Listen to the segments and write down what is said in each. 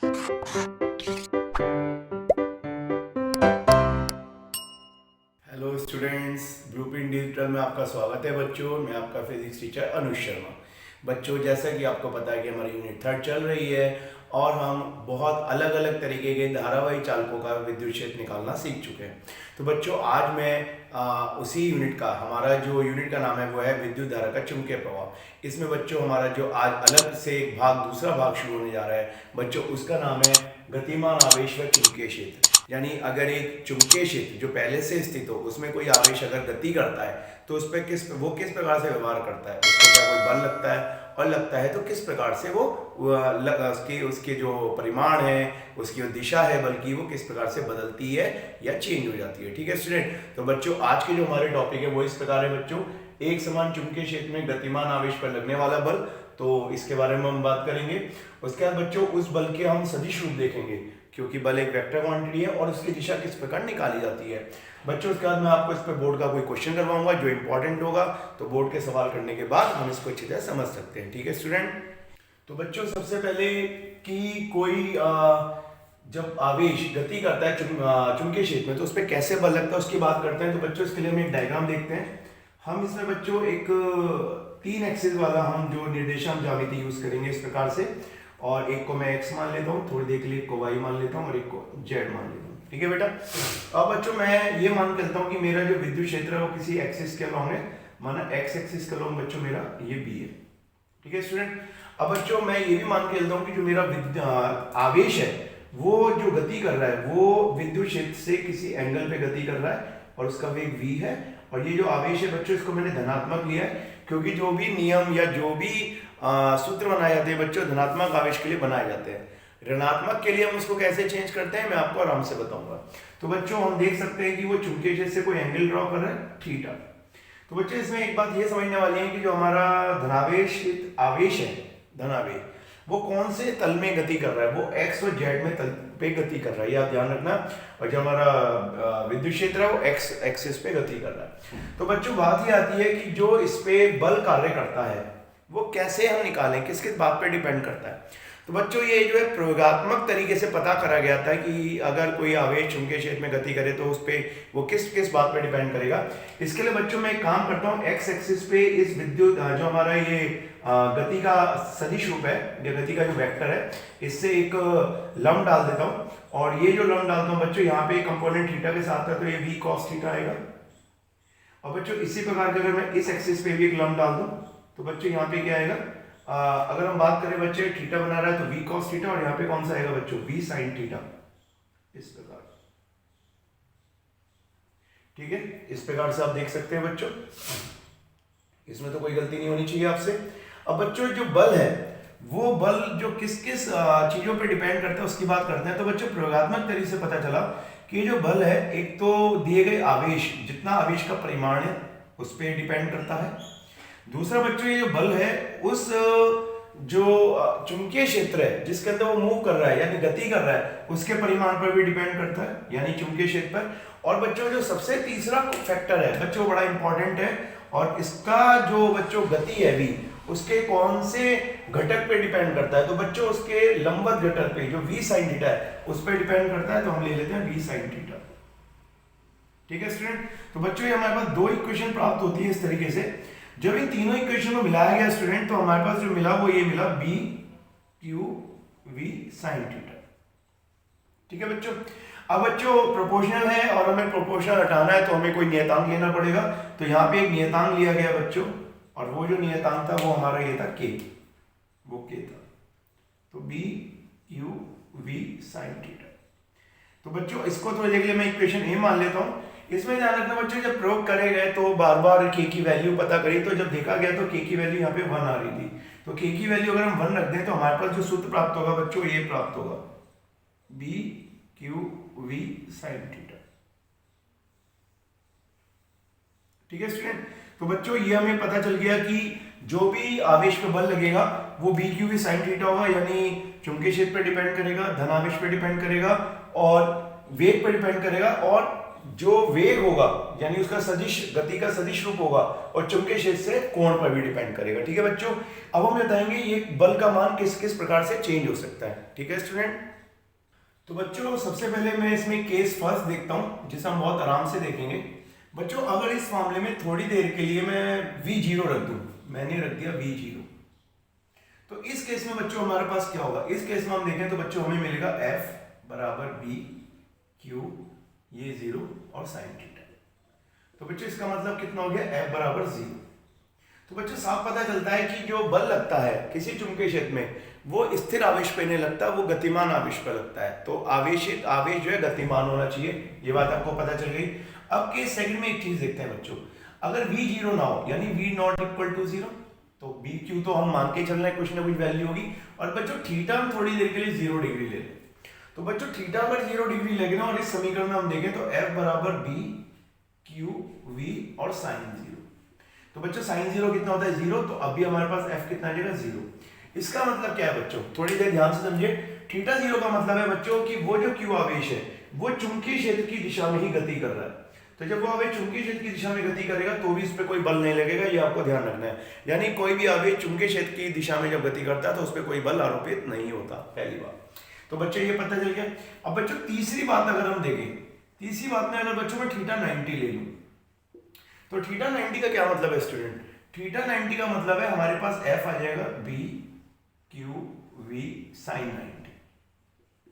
Hello students, blueprint digital में आपका स्वागत है बच्चों। मैं आपका फिजिक्स टीचर अनुज शर्मा। बच्चों, जैसा कि आपको पता है कि हमारी यूनिट 3 चल रही है और हम बहुत अलग अलग तरीके के धारावाही चालकों का विद्युत क्षेत्र निकालना सीख चुके हैं। तो बच्चों, आज मैं उसी यूनिट का, हमारा जो यूनिट का नाम है वो है विद्युत धारा का चुंबकीय प्रभाव। इसमें बच्चों हमारा जो आज अलग से एक भाग, दूसरा भाग शुरू होने जा रहा है बच्चों, उसका नाम है गतिमान आवेश व चुंबकीय क्षेत्र। यानी अगर एक चुंबकीय क्षेत्र जो पहले से स्थित हो, उसमें कोई आवेश अगर गति करता है तो उस पर किस प्रकार से व्यवहार करता है, उसको क्या कोई बल लगता है, और लगता है तो किस प्रकार से वो उसके जो परिमाण है, उसकी जो दिशा है बल्कि वो किस प्रकार से बदलती है या चेंज हो जाती है। ठीक है स्टूडेंट, तो बच्चों आज के जो हमारे टॉपिक है वो इस प्रकार है बच्चों, एक समान चुंबकीय क्षेत्र में गतिमान आवेश पर लगने वाला बल। तो इसके बारे में हम बात करेंगे। उसके बाद बच्चों उस बल के हम सदिश रूप देखेंगे, क्योंकि बल एक वेक्टर क्वांटिटी है और उसकी दिशा किस प्रकार निकाली जाती है। बच्चों उसके बाद मैं आपको इस पर बोर्ड का कोई क्वेश्चन करवाऊंगा जो इंपॉर्टेंट होगा, तो बोर्ड के सवाल करने के बाद हम इसको अच्छी तरह समझ सकते हैं। ठीक है स्टूडेंट, तो बच्चों सबसे पहले कि कोई जब आवेश गति करता है चुंबकीय क्षेत्र में तो उस पर कैसे बल लगता है उसकी बात करते हैं। तो बच्चों इसके लिए हम एक डायग्राम देखते हैं। हम इसमें बच्चों एक 3 एक्सिस वाला हम जो निर्देशांक ज्यामिति यूज करेंगे इस प्रकार से, और एक को मैं x मान लेता हूँ, थोड़ी देर के लिए एक को y मान लेता हूँ और एक को z मान लेता हूँ। ठीक है बेटा। अब बच्चों मैं ये मान करता हूँ कि मेरा जो विद्युत क्षेत्र है वो किसी एक्सिस के अलॉन्ग है, माना x एक्सिस के अलॉन्ग बच्चों मेरा ये b है। ठीक है स्टूडेंट। अब बच्चों मैं ये भी मान के चलता हूँ कि जो मेरा आवेश है वो जो गति कर रहा है वो विद्युत क्षेत्र से किसी एंगल पे गति कर रहा है और उसका वेग v है। और ये जो आवेश है बच्चों इसको मैंने धनात्मक लिया है, क्योंकि जो भी नियम या जो भी सूत्र बनाए जाते हैं बच्चों धनात्मक आवेश के लिए बनाए जाते हैं। ऋणात्मक के लिए हम उसको कैसे चेंज करते हैं मैं आपको आराम से बताऊंगा। तो बच्चों हम देख सकते हैं कि वो चुंबकीय क्षेत्र से कोई एंगल ड्रॉ कर रहा है थीटा। तो बच्चों इसमें एक बात ये समझने वाली है कि जो हमारा धनावेशित आवेश है, धनावेश, वो कौन से तल में गति कर रहा है, वो x और z में तल पे गति कर रहा है, ये आप ध्यान रखना। और जो हमारा विद्युत क्षेत्र है वो x एक्सिस पे गति कर रहा है। तो बच्चों बात ये आती है कि जो इस पे बल कार्य करता है वो कैसे हम निकालें, किस किस बात पे डिपेंड करता है। तो बच्चों ये जो है प्रयोगात्मक तरीके से पता करा गया था कि अगर कोई आवेश चुंबकीय क्षेत्र में गति करे तो उस पे वो किस किस बात पे डिपेंड करेगा। इसके लिए बच्चों मैं एक काम करता हूँ, x एक्सिस पे इस विद्युत जो हमारा ये गति का सदिश रूप है, ये गति का जो वेक्टर है, इससे एक लंब डाल देता हूँ। और ये जो लंब डालता हूँ बच्चों यहाँ पे कंपोनेंट थीटा के साथ है तो ये v cos थीटा आएगा। और बच्चों इसी प्रकार के अगर मैं इस एक्सिस पे भी एक लंब डाल दूं तो बच्चों यहाँ पे क्या आएगा, अगर हम बात करें बच्चे थीटा बना रहा है तो v cos थीटा, और यहाँ पे कौन सा आएगा बच्चों v sin थीटा, इस प्रकार। ठीक है, इस प्रकार से आप देख सकते हैं बच्चों, इसमें तो कोई गलती नहीं होनी चाहिए आपसे। अब बच्चों जो बल है वो बल जो किस किस चीजों पे डिपेंड करता है उसकी बात करते हैं। तो बच्चों प्रयोगात्मक तरीके से पता चला कि जो बल है एक तो दिए गए आवेश, जितना आवेश का परिमाण है उस पर डिपेंड करता है। दूसरा बच्चों ये जो बल है उस जो चुंबकीय क्षेत्र है जिसके अंदर वो मूव कर रहा है यानी गति कर रहा है उसके परिमाण पर भी डिपेंड करता है, यानी चुंबकीय क्षेत्र पर। और बच्चों जो सबसे तीसरा फैक्टर है बच्चों बड़ा इंपॉर्टेंट है, और इसका जो बच्चों गति है भी उसके कौन से घटक पे डिपेंड करता है। तो बच्चों उसके लंबवत घटक पे जो v sin थीटा है उस पर डिपेंड करता है, तो हम ले लेते हैं v sin थीटा। ठीक है स्टूडेंट। तो बच्चों ये हमारे पास 2 इक्वेशन प्राप्त होती है इस तरीके से। जब इन तीनों इक्वेशन को मिलाया गया स्टूडेंट तो हमारे पास जो मिला वो ये मिला b q v sin theta. ठीक है बच्चों। अब बच्चों प्रोपोर्शनल है और हमें प्रोपोर्शनल हटाना है तो हमें कोई नियतांक लेना पड़ेगा। तो यहाँ पे एक नियतांक लिया गया बच्चों, और वो जो नियतांक था वो हमारा ये था k, वो k था। तो b q v sin theta. तो बच्चों इसको थोड़ी देर के लिए मैं इक्वेशन a मान लेता हूँ। इसमें ध्यान रखना बच्चों जब प्रयोग करे गए तो बार बार k की वैल्यू पता करी, तो जब देखा गया तो k की वैल्यू यहाँ पे 1 आ रही थी। तो k की वैल्यू अगर हम 1 रख दें तो हमारे पास जो सूत्र प्राप्त होगा बच्चों ये प्राप्त होगा b q v sin theta. ठीक है स्टूडेंट। तो बच्चों ये हमें पता चल गया कि जो भी आवेश पे बल लगेगा वो b q v sin theta होगा, यानी चुंबकीय क्षेत्र पे डिपेंड करेगा, धनावेश पे डिपेंड करेगा और वेग पे डिपेंड करेगा और जो वेग होगा यानी उसका सदिश, गति का सदिश रूप होगा और चुंबकीय क्षेत्र से कोण पर भी डिपेंड करेगा। ठीक है बच्चों, अब हम बताएंगे ये बल का मान किस किस प्रकार से चेंज हो सकता है। ठीक है स्टूडेंट, तो बच्चों सबसे पहले मैं इसमें केस फर्स्ट देखता हूं जिसे हम बहुत आराम से देखेंगे। बच्चों अगर इस मामले में थोड़ी देर के लिए मैं v0 रख दूं, मैंने रख दिया v0, तो इस केस में बच्चों हमारे पास क्या होगा, इस केस में हम देखें तो बच्चों हमें मिलेगा f बराबर b q, ये 0 और साइन थीटा। तो बच्चों इसका मतलब कितना हो गया, f बराबर 0। तो बच्चों साफ पता चलता है कि जो बल लगता है किसी चुंबकीय क्षेत्र में वो स्थिर आवेश पे नहीं लगता, वो गतिमान आवेश पे लगता है। तो आवेशित आवेश जो है गतिमान होना चाहिए, ये बात आपको पता चल गई। अब केस सेकंड में एक चीज देखते हैं बच्चों, अगर v0 ना हो यानी v नॉट इक्वल टू 0, तो bq तो हम मान के चल रहे हैं कुछ ना कुछ वैल्यू होगी। और बच्चों थीटा हम थोड़ी देर के लिए 0 डिग्री ले लें, तो बच्चों थीटा अगर 0 डिग्री लगे ना और इस समीकरण में हम देखें तो f बराबर b q v और साइन 0। तो बच्चों साइन 0 कितना होता है, 0, तो अभी हमारे पास f कितना आ जाएगा, 0। इसका मतलब क्या है बच्चों, थोड़ी देर ध्यान से समझिए। थीटा 0 का मतलब है बच्चों कि वो जो q आवेश है वो चुंबकीय क्षेत्र की दिशा में ही गति कर रहा है। तो जब वो आवेश चुंबकीय क्षेत्र की दिशा में गति करेगा तो भी इस पर कोई बल नहीं लगेगा, ये आपको ध्यान रखना है। यानी कोई भी आवेश चुंबकीय क्षेत्र की दिशा में जब गति करता है तो उस पर कोई बल आरोपित नहीं होता, पहली बात। तो बच्चों ये पता चल गया। अब बच्चों तीसरी बात अगर हम देखें, तीसरी बात में अगर बच्चों मैं थीटा 90 ले लूं, तो थीटा 90 का क्या मतलब है स्टूडेंट, थीटा 90 का मतलब है हमारे पास f आ जाएगा b q v साइन 90।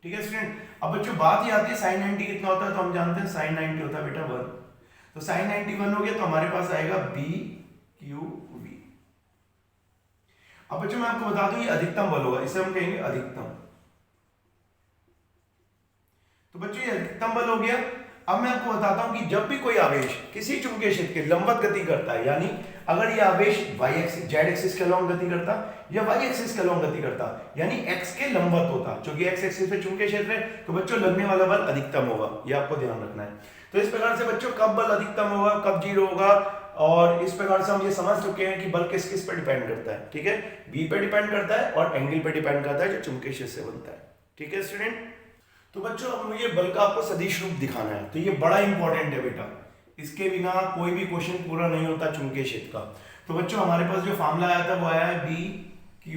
ठीक है स्टूडेंट, अब बच्चों बात ही आती है साइन 90 कितना होता है, तो हम जानते हैं साइन 90 होता है बेटा 1, तो साइन 90 1 हो गया, तो हमारे पास आएगा b q v। अब बच्चों मैं आपको बता दूं ये अधिकतम बल होगा, इसे हम कहेंगे अधिकतम। तो बच्चों ये अधिकतम बल हो गया। अब मैं आपको बताता हूं कि जब भी कोई आवेश किसी चुंबकीय क्षेत्र के लंबवत गति करता है, यानी अगर ये आवेश y एक्सिस जेड एक्सिस के लंब गति करता या y एक्सिस के लंब गति करता यानी x के लंबवत होता, क्योंकि x एक्सिस पे चुंबकीय क्षेत्र है, तो बच्चों लगने वाला बल अधिकतम होगा, ये आपको ध्यान रखना है। तो इस प्रकार से बच्चों कब बल अधिकतम होगा, कब 0 होगा, और इस प्रकार से हम ये समझ चुके हैं कि बल किस किस पर डिपेंड करता है। ठीक है, b पे डिपेंड करता है और एंगल पे डिपेंड करता है जो चुंबकीय क्षेत्र से बनता है। ठीक है स्टूडेंट, तो बच्चों अब ये बल का आपको सदिश रूप दिखाना है, तो ये बड़ा इंपॉर्टेंट है बेटा, इसके बिना कोई भी क्वेश्चन पूरा नहीं होता चुंबकीय क्षेत्र का। तो बच्चों हमारे पास जो फॉर्मूला आया था वो आया है b q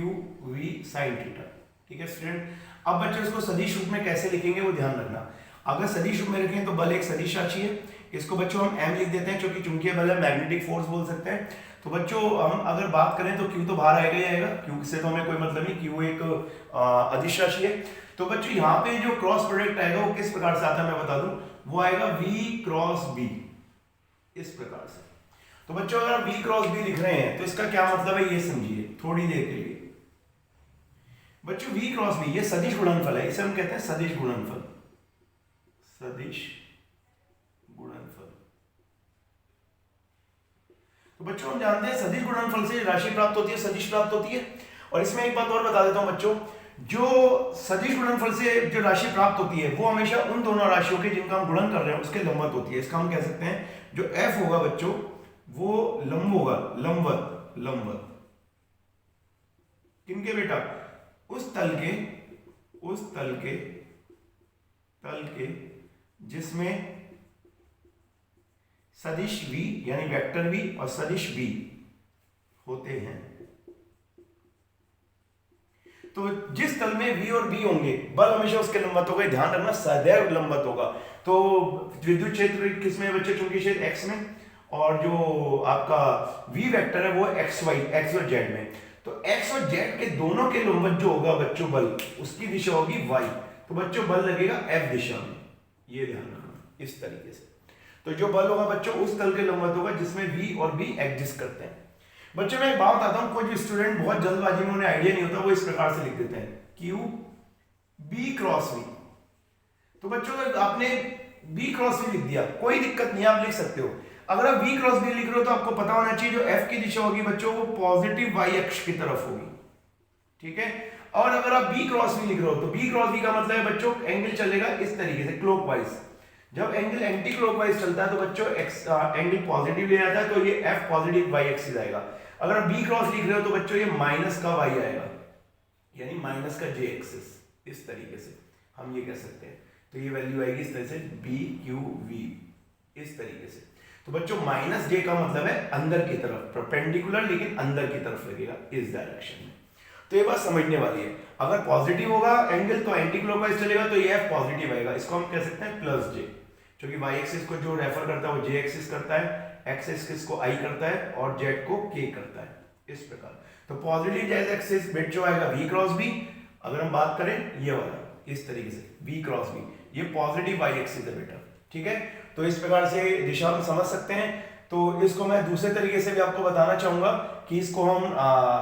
v sin theta. ठीक है स्टूडेंट, अब बच्चों इसको सदिश रूप में कैसे लिखेंगे वो ध्यान रखना। अगर सदिश रूप में लिखें तो बल एक सदिश राशि है, इसको बच्चों हम m लिख देते हैं क्योंकि चुंबकीय बल है, मैग्नेटिक फोर्स बोल सकते हैं। तो बच्चों हम अगर बात करें तो q तो बाहर आएगा ही आएगा, q से तो हमें कोई मतलब नहीं, q एक अदिश राशि है। तो बच्चों यहाँ पे जो क्रॉस प्रोडक्ट आएगा वो किस प्रकार से आता है मैं बता दूं, वो आएगा v क्रॉस b, इस प्रकार से। तो बच्चों अगर आप v क्रॉस b लिख रहे हैं तो इसका क्या मतलब है ये समझिए थोड़ी देर के लिए। बच्चों v क्रॉस b ये सदिश गुणनफल है, इसे हम कहते हैं सदिश गुणनफल, सदिश गुणनफल। तो बच्चों हम जानते हैं सदिश गुणनफल से राशि प्राप्त होती है, सदिश प्राप्त होती है। और इसमें एक बात और बता देता हूं बच्चों, जो सदिश गुणनफल से जो राशि प्राप्त होती है वो हमेशा उन दोनों राशियों के जिनका हम गुणन कर रहे हैं उसके लंबवत होती है। इसका हम कह सकते हैं जो f होगा बच्चों वो लंब होगा, लंबवत, लंबवत किनके बेटा, उस तल के जिसमें सदिश v यानी वेक्टर v और सदिश v होते हैं। तो जिस तल में v और b होंगे बल हमेशा उसके लंबवत होगा, ध्यान रखना सदैव लंबवत होगा। तो विद्युत क्षेत्र किसमें बच्चे, चुंबकीय क्षेत्र x में, और जो आपका v वेक्टर है वो x और z में। तो x और z के दोनों के लंबवत जो होगा बच्चों बल, उसकी दिशा होगी y, तो बच्चों बल लगेगा f दिशा में, ये ध्यान रखना इस तरीके से। तो जो बल होगा बच्चों उस तल के लंबवत होगा जिसमें v और b एग्जिस्ट करते हैं। बच्चों मैं एक बात बताता हूं, कोई स्टूडेंट बहुत जल्दबाजी में उन्हें आइडिया नहीं होता, वो इस प्रकार से लिख देते हैं q b क्रॉस v। तो बच्चों अगर आपने b क्रॉस v लिख दिया कोई दिक्कत नहीं, आप लिख सकते हो। अगर आप v क्रॉस v लिख रहे हो तो आपको पता होना चाहिए जो f की दिशा होगी बच्चों वो पॉजिटिव y अक्ष की तरफ होगी। ठीक है, और अगर आप b क्रॉस v लिख रहे हो तो b क्रॉस v का मतलब है बच्चों एंगल चलेगा इस तरीके से क्लॉकवाइज। जब एंगल एंटी क्लॉकवाइज चलता है तो बच्चों एंगल पॉजिटिव ले जाता है, तो ये f पॉजिटिव y एक्सिस आएगा। अगर आप b क्रॉस लिख रहे हो तो बच्चों ये माइनस का y आएगा, यानी माइनस का j एक्सिस, इस तरीके से हम ये कह सकते हैं। तो ये वैल्यू आएगी इस तरह से b q v, इस तरीके से। तो बच्चों माइनस जे का मतलब है अंदर की तरफ, परपेंडिकुलर लेकिन अंदर की तरफ लगेगा इस डायरेक्शन में। तो ये बात समझने वाली है। अगर पॉजिटिव होगा एंगल तो एंटी क्लॉकवाइज चलेगा, तो ये पॉजिटिव आएगा, इसको हम कह सकते हैं प्लस जे, क्योंकि वाई एक्सिस को जो रेफर करता है वो जे एक्सिस करता है, एक्स एक्सिस को आई करता है और जेड को के करता है, इस प्रकार। तो पॉजिटिव जेड एक्सिस बेट जो आएगा वी क्रॉस बी, अगर हम बात करें ये वाला इस तरीके से वी क्रॉस बी, ये पॉजिटिव वाई एक्सिस है बेटा, ठीक है। तो इस प्रकार से दिशा हम समझ सकते हैं। तो इसको मैं दूसरे तरीके से भी आपको बताना चाहूंगा कि इसको हम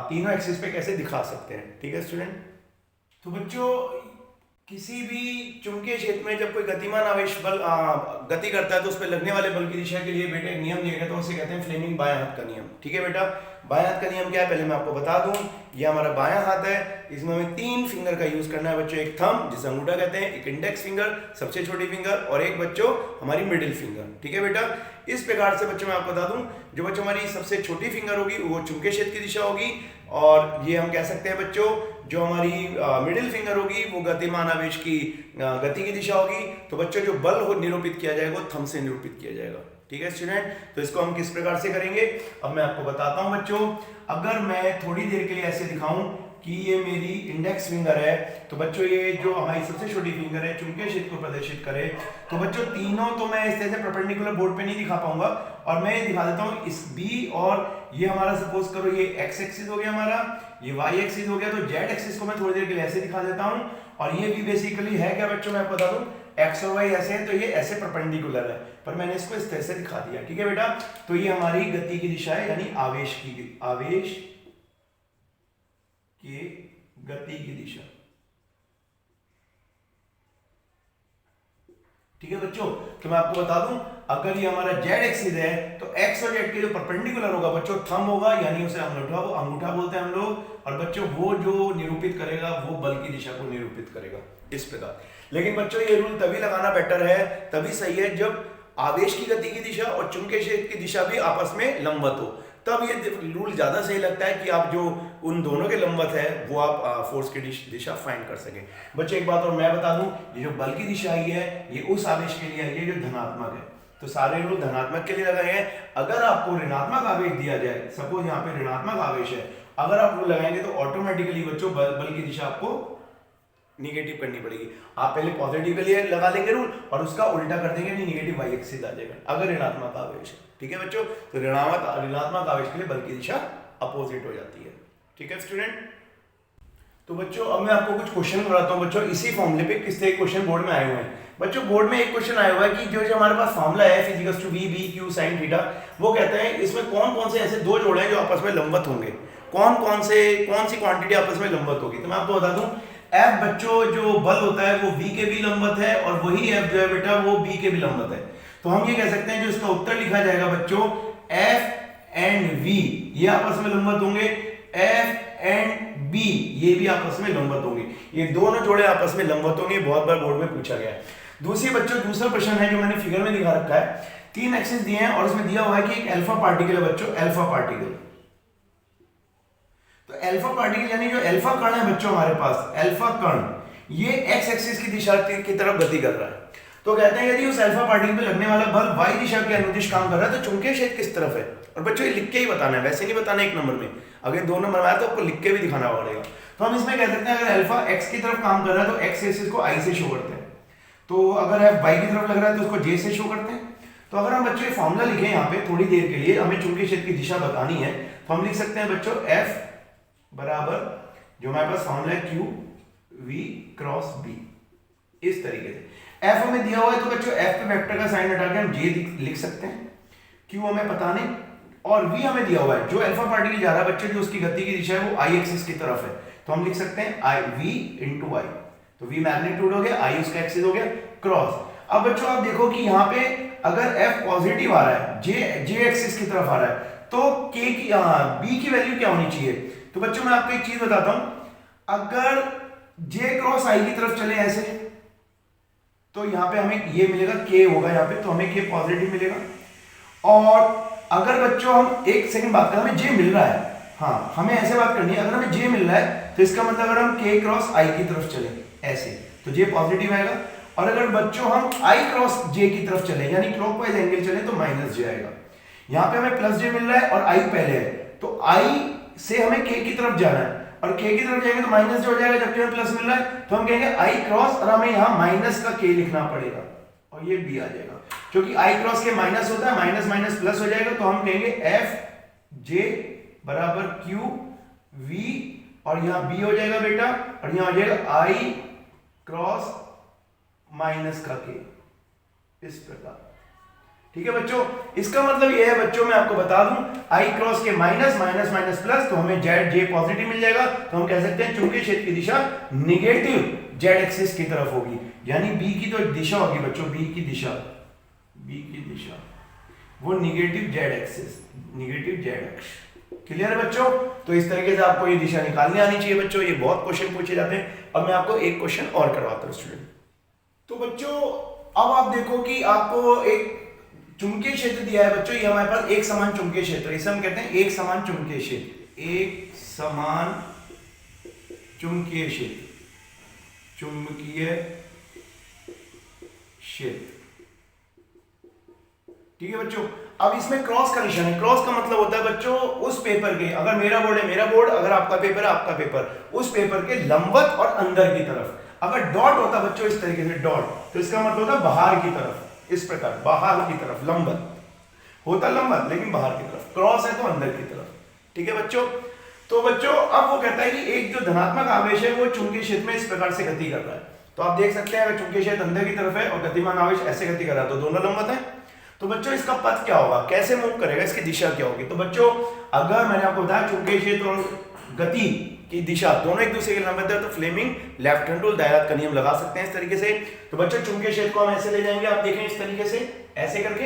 तीनों एक्सिस पे कैसे दिखा सकते हैं, ठीक है स्टूडेंट। तो बच्चों किसी भी चुंबकीय क्षेत्र में जब कोई गतिमान आवेश बल गति करता है तो उस पर लगने वाले बल की दिशा के लिए बेटा एक नियम दिया गया, तो उसे कहते हैं फ्लेमिंग बाएं हाथ का नियम, ठीक है बेटा। बाएं हाथ का नियम क्या है पहले मैं आपको बता दूं। ये हमारा बायां हाथ है, इसमें हमें 3 फिंगर का यूज करना है बच्चों, एक थंब जिसे अंगूठा कहते हैं, एक इंडेक्स फिंगर सबसे छोटी फिंगर, और एक बच्चों हमारी मिडिल फिंगर, ठीक है बेटा। इस प्रकार से बच्चों मैं आपको बता दूं, जो बच्चों हमारी सबसे छोटी फिंगर होगी वो चुंबकीय क्षेत्र की दिशा होगी, और ये हम कह सकते हैं बच्चों जो हमारी मिडिल फिंगर होगी वो गतिमान आवेश की गति की दिशा होगी। तो बच्चों जो बल हो निरूपित किया जाएगा वो थंब से निरूपित किया जाएगा, ठीक है स्टूडेंट। तो इसको हम किस प्रकार से करेंगे अब मैं आपको बताता हूं बच्चों। अगर मैं थोड़ी देर के लिए ऐसे दिखाऊं कि ये मेरी इंडेक्स फिंगर है, तो बच्चों ये जो हमारी सबसे छोटी फिंगर है चुंबकीय क्षेत्र को प्रदर्शित करे, तो बच्चों तीनों तो मैं इस तरह से परपेंडिकुलर बोर्ड पे नहीं दिखा पाऊंगा, और मैं ये दिखा देता हूँ इस बी, और ये हमारा सपोज करो ये एक्स एक्सिस हो गया हमारा, ये वाई एक्सिस हो गया, तो जेड एक्सिस को मैं थोड़ी देर के लिए ऐसे दिखा देता हूँ, और ये भी बेसिकली है क्या बच्चों मैं आपको बता दूं एक्स और वाई ऐसे है, तो ये ऐसे परपेंडिकुलर है, पर मैंने इसको इस तरह से दिखा दिया, ठीक है बेटा। तो ये हमारी गति की दिशा है, यानी आवेश की गति की दिशा, ठीक है बच्चों। तो मैं आपको बता दूं अगर ये हमारा जेड एक्सिस है तो एक्स और जेड के जो परपेंडिकुलर होगा बच्चों थंब होगा, यानी उसे अंगूठा बोलते हैं हम लोग, और बच्चों वो जो निरूपित करेगा वो बल की दिशा को निरूपित करेगा इस प्रकार। लेकिन बच्चों ये रूल तभी लगाना बेटर है, तभी सही है जब आवेश की गति की दिशा और चुंबकीय क्षेत्र की दिशा भी आपस में लंबवत हो, तब ये रूल ज्यादा सही लगता है कि आप जो उन दोनों के लंबवत है वो आप फोर्स की दिशा फाइंड कर सकें। बच्चों एक बात और मैं बता दूं, ये जो बल की दिशा आई है ये उस आवेश के लिए आई है जो धनात्मक है, तो सारे रूल धनात्मक के लिए लगाए हैं। अगर आपको ऋणात्मक आवेश दिया जाए, सपोज यहाँ पे ऋणात्मक आवेश है, अगर आप रूल लगाएंगे तो ऑटोमेटिकली बच्चों बल की दिशा आपको निगेटिव करनी पड़ेगी। आप पहले पॉजिटिव के लिए लगा लेंगे रूल और उसका उल्टा कर देंगे, नहीं निगेटिव वाई एक्सिस आ जाएगा अगर ऋणात्मक आवेश है, ठीक है बच्चों। तो ऋणात्मक आवेश के लिए बल की दिशा अपोजिट हो जाती है, ठीक है स्टूडेंट। तो बच्चों अब मैं आपको कुछ क्वेश्चन कराता हूं बच्चों, इसी फॉर्मूले पे किस तरह क्वेश्चन बोर्ड में आए हुए हैं। बच्चों बोर्ड में एक क्वेश्चन आया हुआ है कि जो हमारे पास फॉर्मूला है F = V B Q sin theta, वो कहते हैं इसमें कौन से ऐसे दो जोड़े हैं जो आपस में लंबवत होंगे, कौन सी क्वांटिटी आपस में लंबवत होगी। तो मैं आपको बता दूं F बच्चों जो बल होता है वो V के भी लंबवत है, और वही F जो है बेटा वो B के भी लंबवत है। तो हम ये कह सकते हैं जो इसका उत्तर लिखा जाएगा बच्चों F and V ये आपस में लंबवत होंगे, F and B ये भी आपस में लंबवत होंगे, ये दोनों जोड़े आपस में लंबवत होंगे, बहुत बार बोर्ड में पूछा गया है। दूसरा प्रश्न है जो मैंने फिगर में दिखा रखा है, 3 एक्सिस दिए हैं और इसमें दिया हुआ है कि एक अल्फा पार्टिकल है बच्चों, अल्फा पार्टिकल। तो अल्फा पार्टिकल यानी जो अल्फा कण है बच्चों हमारे पास, अल्फा कण ये एक्स एक्सिस की दिशा की तरफ गति कर रहा है। तो कहते हैं यदि उस अल्फा पार्टिकल पे लगने वाला बल वाई दिशा के अनुदिश काम कर रहा है तो चुंबकीय क्षेत्र किस तरफ है। और बच्चों ये लिख के ही बताना है, वैसे नहीं बताना एक नंबर में, अगर 2 नंबर में आया तो आपको लिख के भी दिखाना पड़ेगा। तो हम इसमें कह सकते हैं अगर अल्फा एक्स की तरफ काम कर रहा है तो एक्स एक्सिस को आई से शो करते हैं, तो अगर एफ वाई की तरफ लग रहा है तो उसको जे से शो करते हैं। तो अगर हम बच्चों ये फॉर्मूला लिखें यहाँ पे थोड़ी देर के लिए, हमें चुंबकीय क्षेत्र की दिशा बतानी है, तो हम लिख सकते हैं बच्चों F बराबर जो हमारे पास फॉर्मूला है Q V क्रॉस B, इस तरीके से। F हमें दिया हुआ है तो बच्चों F पे वेक्टर का साइन हटा के हम J लिख सकते हैं, Q हमें पता नहीं, और V हमें दिया हुआ है जो अल्फा पार्टिकल जा रहा है बच्चों जो उसकी गति की दिशा है वो I एक्सिस की तरफ है, तो हम लिख सकते हैं V × I, तो V मैग्नीट्यूड हो गया, I उसका एक्सिस हो गया, क्रॉस। अब बच्चों आप देखो कि यहाँ पे अगर F पॉजिटिव आ रहा है, J एक्सिस की तरफ आ रहा है, तो K की B की वैल्यू क्या होनी चाहिए। तो बच्चों मैं आपको एक चीज बताता हूं, अगर J क्रॉस I की तरफ चले ऐसे तो यहाँ पे हमें ये मिलेगा K होगा यहाँ पे, तो हमें K पॉजिटिव मिलेगा। और अगर बच्चों हम एक सेकंड बात करें, हमें J मिल रहा है, हाँ हमें ऐसे बात करनी है, अगर हमें J मिल रहा है तो इसका मतलब अगर हम K क्रॉस I की तरफ चले ऐसे तो J पॉजिटिव आएगा। और अगर बच्चों हम आई क्रॉस जे की तरफ चले यानी क्लॉकवाइज एंगल चले तो माइनस जे आएगा। यहाँ पे हमें प्लस जे मिल रहा है और आई पहले है, तो आई से हमें के की तरफ जाना है और के की तरफ जाएंगे तो माइनस जे हो जाएगा, जबकि हमें प्लस मिल रहा है तो हम कहेंगे आई क्रॉस और हमें यहाँ माइनस का के लिखना पड़ेगा और ये बी आ जाएगा। क्योंकि आई क्रॉस के माइनस होता है, माइनस माइनस प्लस हो जाएगा, तो हम कहेंगे एफ जे बराबर क्यू वी और यहाँ बी हो जाएगा बेटा और यहाँ हो जाएगा आई क्रॉस माइनस का के, इस प्रकार। ठीक है बच्चों, इसका मतलब ये है बच्चों मैं आपको बता दूं आई क्रॉस के माइनस माइनस माइनस प्लस तो हमें जेड जे पॉजिटिव मिल जाएगा, तो हम कह सकते हैं चुंबकीय क्षेत्र की दिशा निगेटिव जेड एक्सिस की तरफ होगी, यानी बी की तो दिशा होगी बच्चों, बी की दिशा वो negative Z axis, negative Z x. Clear है बच्चों? तो इस तरीके से आपको ये दिशा निकालनी आनी चाहिए बच्चों, ये बहुत क्वेश्चन पूछे जाते हैं। अब मैं आपको एक क्वेश्चन और करवाता हूं स्टूडेंट। तो बच्चों अब आप देखो कि आपको एक चुंबकीय क्षेत्र दिया है बच्चों, ये हमारे पास एक समान चुंबकीय क्षेत्र, इसे हम कहते हैं एक समान चुंबकीय क्षेत्र, एक समान चुंबकीय क्षेत्र, चुंबकीय क्षेत्र। ठीक है बच्चों, अब इसमें क्रॉस का निशान है। क्रॉस का मतलब होता है बच्चों उस पेपर के, अगर मेरा बोर्ड है मेरा बोर्ड, अगर आपका पेपर है आपका पेपर, उस पेपर के लंबवत और अंदर की तरफ। अगर डॉट होता बच्चों इस तरीके से डॉट, तो इसका मतलब होता है बाहर की तरफ, इस प्रकार बाहर की तरफ, लंबवत होता लंबवत लेकिन बाहर की तरफ, क्रॉस है तो अंदर की तरफ। ठीक है बच्चों, तो बच्चों अब वो कहता है कि एक जो धनात्मक आवेश है वो चुंबकीय क्षेत्र में इस प्रकार से गति कर रहा है। तो आप देख सकते हैं अगर चुंबकीय क्षेत्र अंदर की तरफ है और गतिमान आवेश ऐसे गति कर रहा है तो दोनों लंबवत है। तो बच्चों इसका पथ क्या होगा, कैसे मूव करेगा, इसकी दिशा क्या होगी? तो बच्चों अगर मैंने आपको बताया चुंबकीय क्षेत्र और गति की दिशा दोनों एक दूसरे के लंबवत है तो फ्लेमिंग लेफ्ट हैंड रूल दायरात का नियम लगा सकते हैं इस तरीके से। तो बच्चों चुंबकीय क्षेत्र को हम ऐसे ले जाएंगे, आप देखें इस तरीके से ऐसे करके,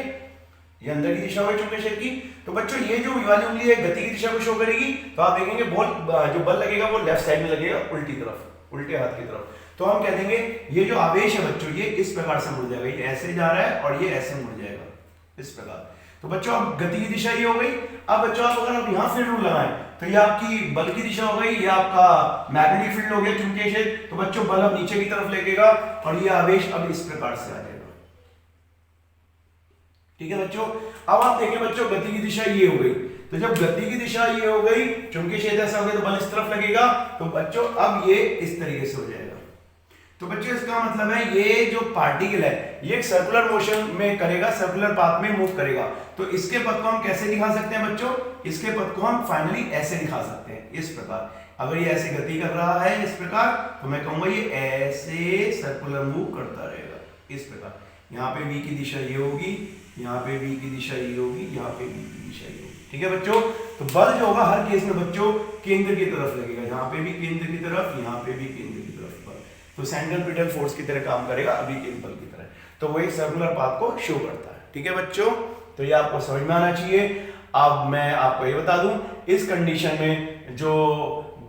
ये अंदर की दिशा होगी चुंबकीय क्षेत्र की। तो बच्चों ये जो वाली उंगली है गति की दिशा को शो करेगी, तो आप देखेंगे बॉल जो बल लगेगा वो लेफ्ट साइड में लगेगा, उल्टी तरफ, उल्टे हाथ की तरफ। तो हम कह देंगे ये जो आवेश है बच्चों ये इस प्रकार से मुड़ जाएगा, ये ऐसे जा रहा है और ये ऐसे मुड़ जाएगा इस प्रकार। तो बच्चों अब गति की दिशा ये हो गई। अब बच्चों आप अगर आप यहाँ फील्ड रूल लगाएं तो ये आपकी बल की दिशा हो गई, ये आपका मैग्नेटिक फील्ड हो गया चुंबकीय क्षेत्र। तो बच्चों बल अब नीचे की तरफ लेकेगा और ये आवेश अब इस प्रकार से आ जाएगा। ठीक है बच्चों, अब आप देखें बच्चों गति की दिशा ये हो गई, तो जब गति की दिशा ये हो गई चुंबकीय क्षेत्र ऐसा हो गया तो बल इस तरफ लगेगा, तो बच्चों अब ये इस तरीके से हो जाएगा। तो बच्चों इसका मतलब है ये जो पार्टिकल है ये एक सर्कुलर मोशन में करेगा, सर्कुलर पाथ में मूव करेगा। तो इसके पथ को हम कैसे दिखा सकते हैं बच्चों, इसके पथ को हम फाइनली ऐसे दिखा सकते हैं इस प्रकार। अगर ये ऐसे गति कर रहा है इस प्रकार तो मैं कहूंगा ये ऐसे सर्कुलर मूव करता रहेगा इस प्रकार। यहाँ पे v की दिशा ये होगी, यहाँ पे v की दिशा ये होगी, यहाँ पे v की दिशा ये होगी। ठीक है बच्चों, तो बल जो होगा हर केस में बच्चों केंद्र की तरफ लगेगा, यहाँ पे भी केंद्र की तरफ, यहाँ पे भी केंद्र की तरफ बल, तो सेंट्रीपिटल फोर्स की तरह काम करेगा अभी के बल की तरह। तो वो एक सर्कुलर पाथ को शो करता है। ठीक है बच्चों, तो ये आपको समझ में आना चाहिए। अब मैं आपको ये बता दूं इस कंडीशन में जो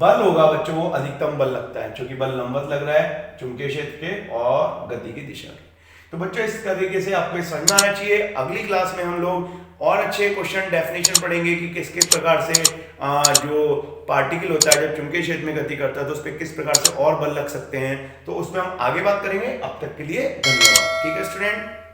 बल होगा बच्चों वो अधिकतम बल लगता है, क्योंकि बल लंबवत लग रहा है चुंबकीय क्षेत्र के और गति की दिशा के। तो बच्चों इस तरीके से आपको समझ में आना चाहिए। अगली क्लास में हम लोग और अच्छे क्वेश्चन डेफिनेशन पढ़ेंगे कि किस किस प्रकार से जो पार्टिकल होता है जब चुंबकीय क्षेत्र में गति करता है तो उस पर किस प्रकार से और बल लग सकते हैं, तो उस पर हम आगे बात करेंगे। अब तक के लिए धन्यवाद। ठीक है स्टूडेंट।